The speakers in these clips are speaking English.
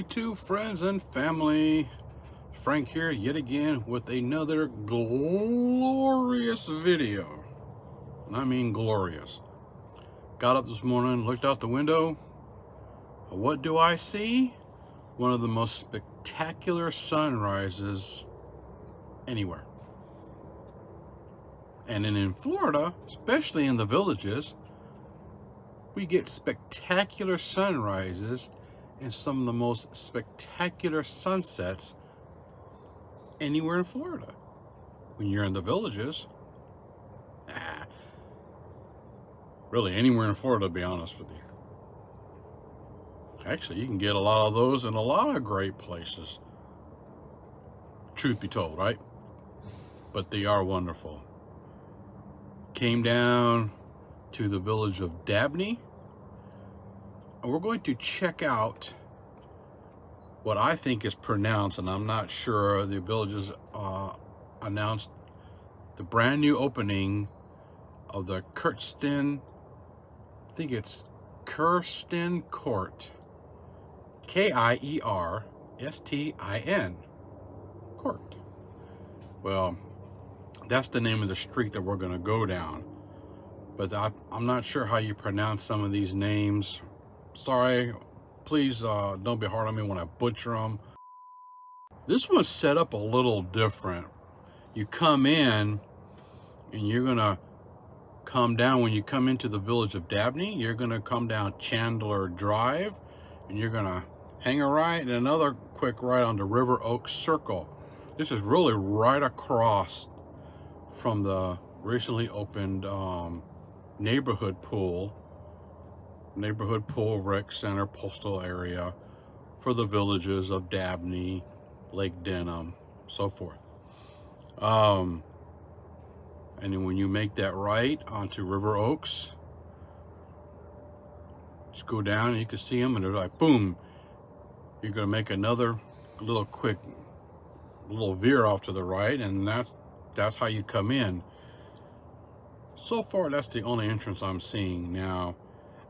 YouTube friends and family. Frank here yet again with another glorious video. And I mean glorious. Got up this morning, looked out the window. What do I see? One of the most spectacular sunrises anywhere. And then in Florida, especially in the villages, we get spectacular sunrises and some of the most spectacular sunsets anywhere in Florida. When you're in the villages, really anywhere in Florida, to be honest with you. Actually, you can get a lot of those in a lot of great places. Truth be told, right? But they are wonderful. Came down to the village of Dabney, and we're going to check out what I think is pronounced, and I'm not sure. The villages announced the brand new opening of the Kierstin, I think it's Kierstin Court, Kierstin Court. Well, that's the name of the street that we're going to go down. But I'm not sure how you pronounce some of these names. Sorry, please don't be hard on me when I butcher them. This one's set up a little different. You come in and you're going to come down. When you come into the village of Dabney, you're going to come down Chandler Drive, and you're going to hang a right and another quick right onto River Oaks Circle. This is really right across from the recently opened neighborhood pool rec center postal area for the villages of Dabney, Lake Denham, so forth. And then when you make that right onto River Oaks, just go down and you can see them, and they're like, boom, you're going to make another little quick little veer off to the right, and that's how you come in. So far, that's the only entrance I'm seeing. Now,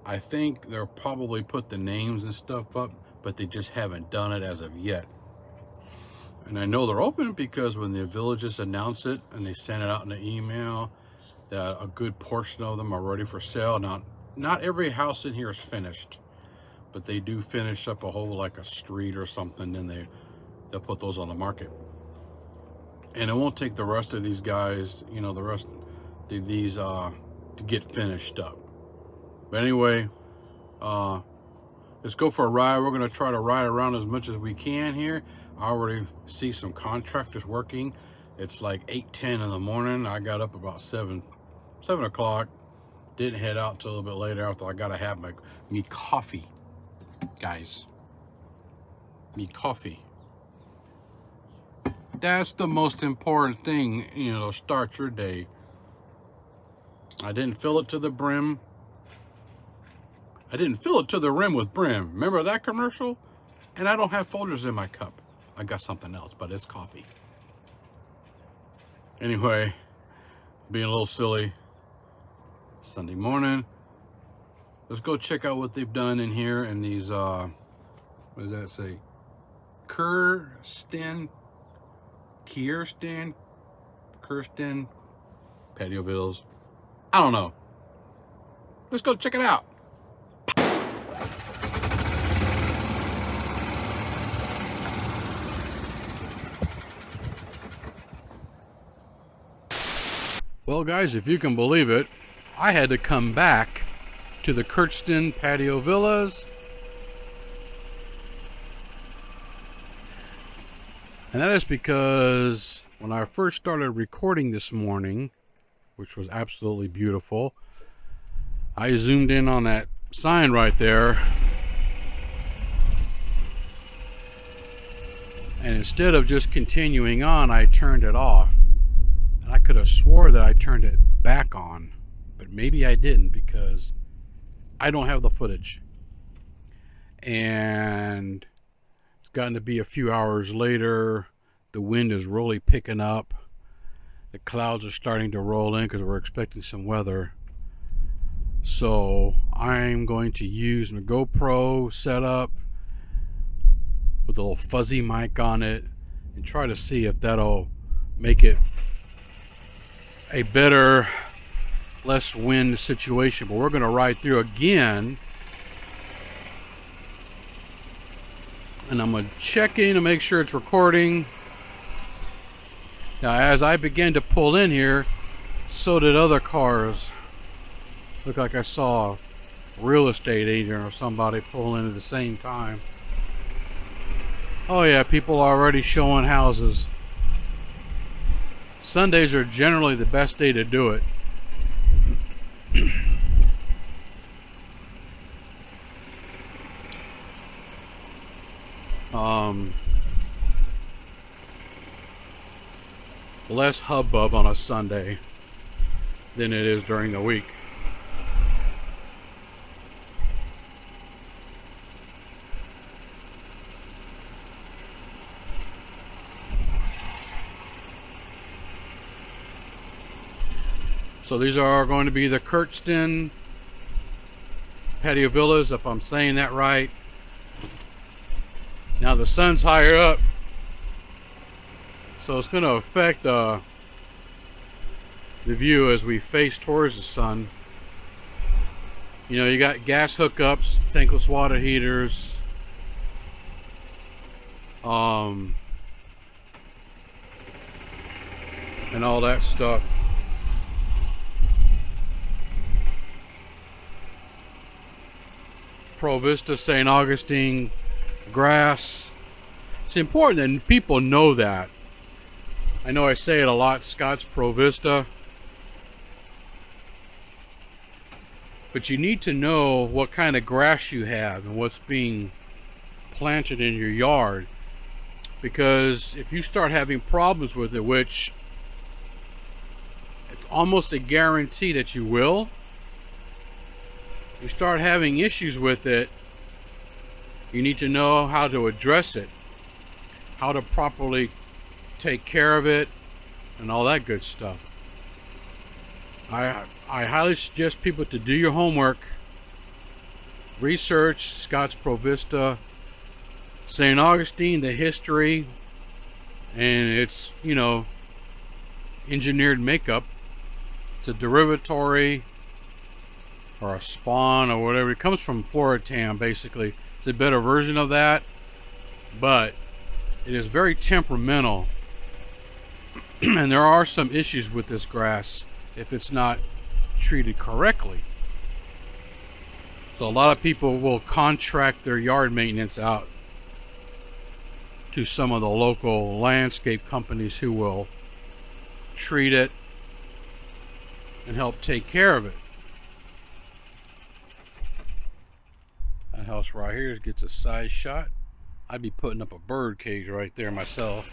I think they'll probably put the names and stuff up, but they just haven't done it as of yet. And I know they're open because when the villages announce it and they send it out in the email, that a good portion of them are ready for sale. Now, not every house in here is finished, but they do finish up a whole, like a street or something, and they'll put those on the market. And it won't take the rest of these guys, you know, the rest of these to get finished up. But anyway, let's go for a ride. We're going to try to ride around as much as we can here. I already see some contractors working. It's like 8:10 in the morning. I got up about 7 o'clock. Didn't head out till a little bit later after I got to have me coffee, guys. Me coffee. That's the most important thing, you know, to start your day. I didn't fill it to the brim. I didn't fill it to the rim with brim. Remember that commercial? And I don't have Folgers in my cup. I got something else, but it's coffee. Anyway, being a little silly. Sunday morning. Let's go check out what they've done in here in these, what does that say? Kierstin Patio Villas. I don't know. Let's go check it out. Well, guys, if you can believe it, I had to come back to the Kierstin Patio Villas. And that is because when I first started recording this morning, which was absolutely beautiful, I zoomed in on that sign right there. And instead of just continuing on, I turned it off. And I could have swore that I turned it back on, but maybe I didn't because I don't have the footage. And it's gotten to be a few hours later. The wind is really picking up. The clouds are starting to roll in because we're expecting some weather. So I'm going to use my GoPro setup with a little fuzzy mic on it and try to see if that'll make it a better, less wind situation. But we're going to ride through again, and I'm going to check in to make sure it's recording. Now, as I began to pull in here, so did other cars. Looked like I saw a real estate agent or somebody pull in at the same time. Oh yeah, people are already showing houses. Sundays are generally the best day to do it. Less hubbub on a Sunday than it is during the week. So these are going to be the Kierstin Patio Villas, if I'm saying that right. Now the sun's higher up, so it's going to affect the view as we face towards the sun. You know, you got gas hookups, tankless water heaters, and all that stuff. Pro Vista, St. Augustine grass. It's important that people know that. I know I say it a lot, Scott's Pro Vista. But you need to know what kind of grass you have and what's being planted in your yard. Because if you start having problems with it, which it's almost a guarantee that you will, you start having issues with it, you need to know how to address it, how to properly take care of it, and all that good stuff. I highly suggest people to do your homework, research Scott's Pro Vista, St. Augustine, the history, and it's, you know, engineered makeup. It's a derivatory or a spawn or whatever. It comes from Floritan, basically. It's a better version of that, but it is very temperamental. And there are some issues with this grass if it's not treated correctly. So a lot of people will contract their yard maintenance out to some of the local landscape companies who will treat it and help take care of it. That house right here gets a side shot. I'd be putting up a bird cage right there myself.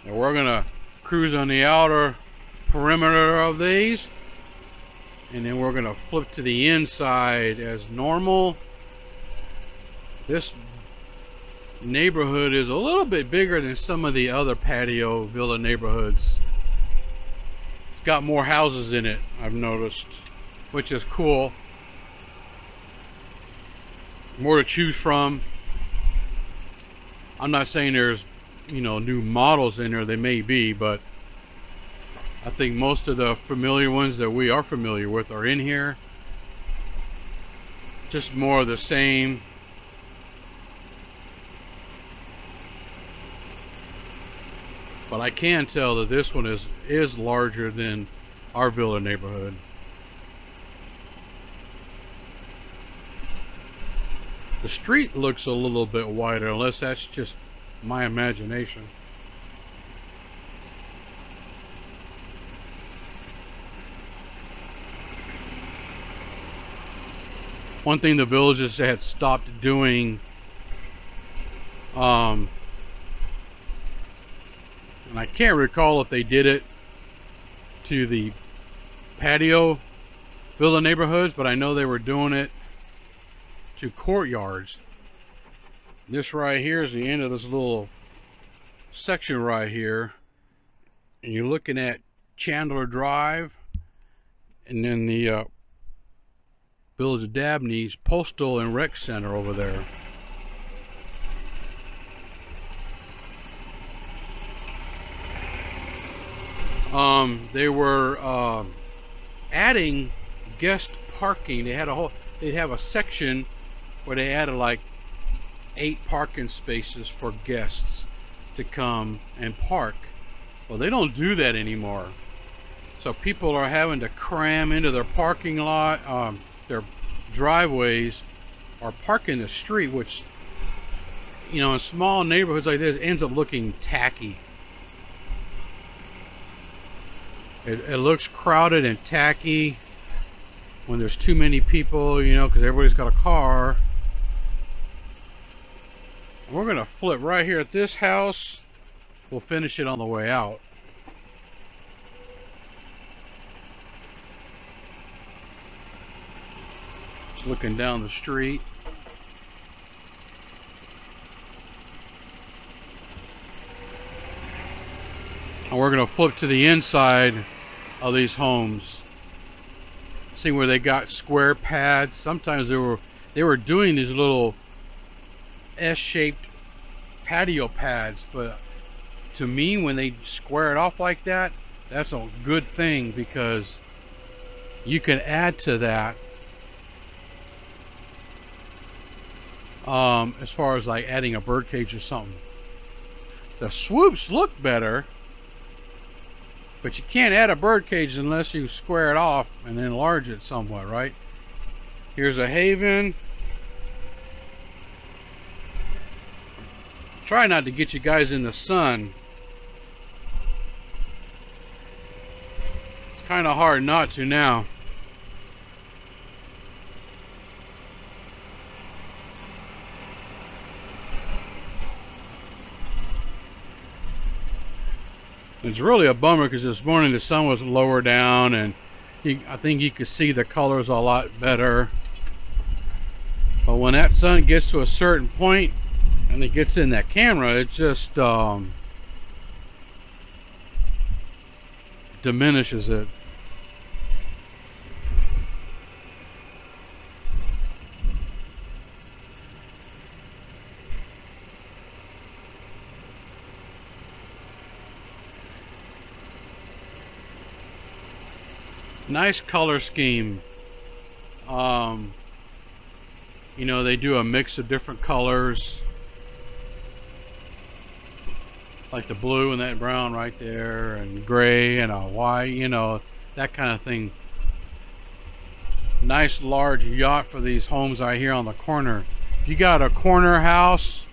Now we're gonna cruise on the outer perimeter of these, and then we're gonna flip to the inside as normal. This neighborhood is a little bit bigger than some of the other patio villa neighborhoods. It's got more houses in it, I've noticed, which is cool. More to choose from. I'm not saying there's, you know, new models in there. They may be, but I think most of the familiar ones that we are familiar with are in here. Just more of the same. But I can tell that this one is larger than our villa neighborhood. The street looks a little bit wider, unless that's just my imagination. One thing the villages had stopped doing, and I can't recall if they did it to the patio villa neighborhoods, but I know they were doing it to courtyards. This right here is the end of this little section right here, and you're looking at Chandler Drive, and then the Village of Dabney's Postal and Rec Center over there. They were adding guest parking. They'd have a section where they added like 8 parking spaces for guests to come and park. Well, they don't do that anymore. So people are having to cram into their parking lot, their driveways, or park in the street, which, you know, in small neighborhoods like this ends up looking tacky. It looks crowded and tacky when there's too many people, you know, because everybody's got a car. We're going to flip right here at this house. We'll finish it on the way out. Just looking down the street. And we're going to flip to the inside of these homes. See where they got square pads. Sometimes they were doing these little S-shaped patio pads, but to me, when they square it off like that, that's a good thing, because you can add to that as far as like adding a bird cage or something. The swoops look better, but you can't add a bird cage unless you square it off and enlarge it somewhat, right? Here's a haven. Try not to get you guys in the sun. It's kind of hard not to now. It's really a bummer because this morning the sun was lower down, and I think you could see the colors a lot better. But when that sun gets to a certain point and it gets in that camera, it just diminishes it. Nice color scheme. You know, they do a mix of different colors, like the blue and that brown right there, and gray and a white, you know, that kind of thing. Nice large yacht for these homes out here on the corner. If you got a corner house,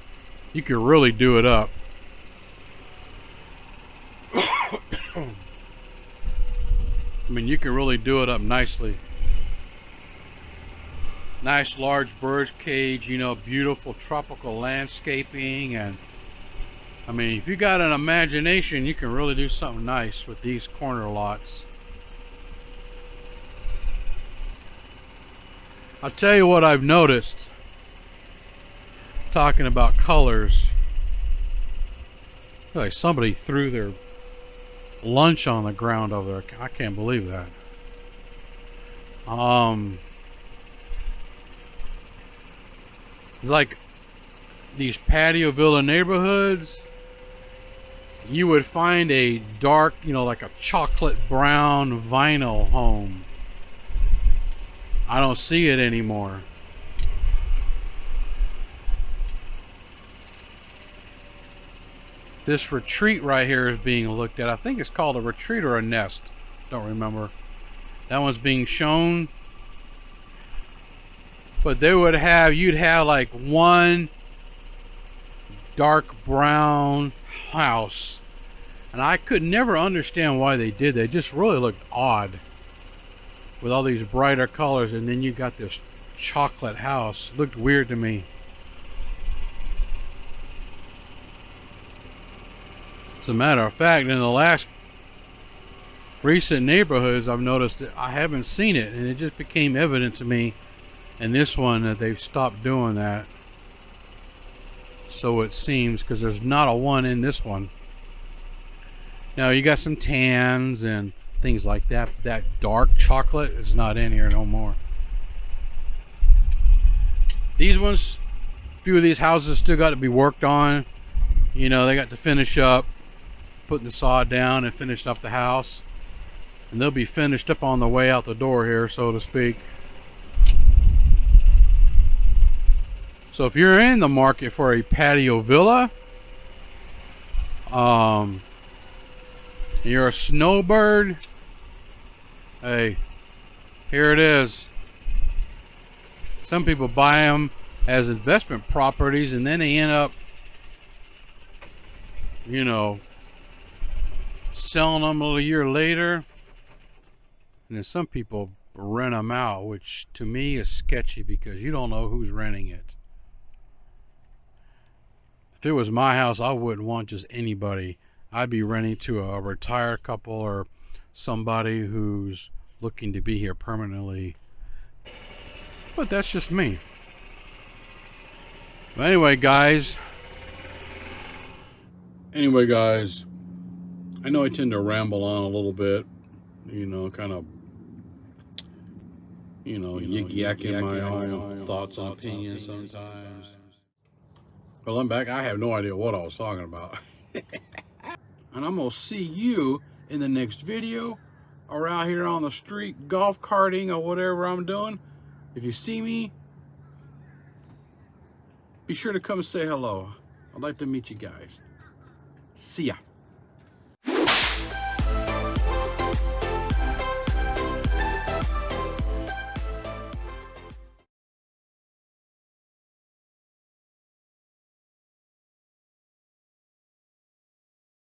you could really do it up. I mean, you can really do it up nicely. Nice large bird cage, you know, beautiful tropical landscaping. And I mean, if you got an imagination, you can really do something nice with these corner lots. I'll tell you what I've noticed, talking about colors. I feel like somebody threw their lunch on the ground over there. I can't believe that. It's like these patio villa neighborhoods, you would find a dark, you know, like a chocolate brown vinyl home. I don't see it anymore. This retreat right here is being looked at. I think it's called a retreat or a nest. Don't remember. That one's being shown. But they would have, you'd have like one dark brown house. And I could never understand why they did that. It just really looked odd with all these brighter colors. And then you got this chocolate house. It looked weird to me. As a matter of fact, in the last recent neighborhoods, I've noticed that I haven't seen it, and it just became evident to me in this one that they've stopped doing that. So it seems, because there's not a one in this one. Now you got some tans and things like that. That dark chocolate is not in here no more. These ones, a few of these houses still got to be worked on. You know, they got to finish up putting the sod down and finish up the house. And they'll be finished up on the way out the door here, so to speak. So if you're in the market for a patio villa, you're a snowbird, hey, here it is. Some people buy them as investment properties and then they end up, you know, selling them a year later. And then some people rent them out, which to me is sketchy because you don't know who's renting it. If it was my house, I wouldn't want just anybody. I'd be renting to a retired couple or somebody who's looking to be here permanently. But that's just me. But anyway, guys, I know I tend to ramble on a little bit, you know, kind of, yik-yakking my own thoughts and opinions sometimes. Well, I'm back. I have no idea what I was talking about. And I'm going to see you in the next video or out here on the street golf karting or whatever I'm doing. If you see me, be sure to come say hello. I'd like to meet you guys. See ya.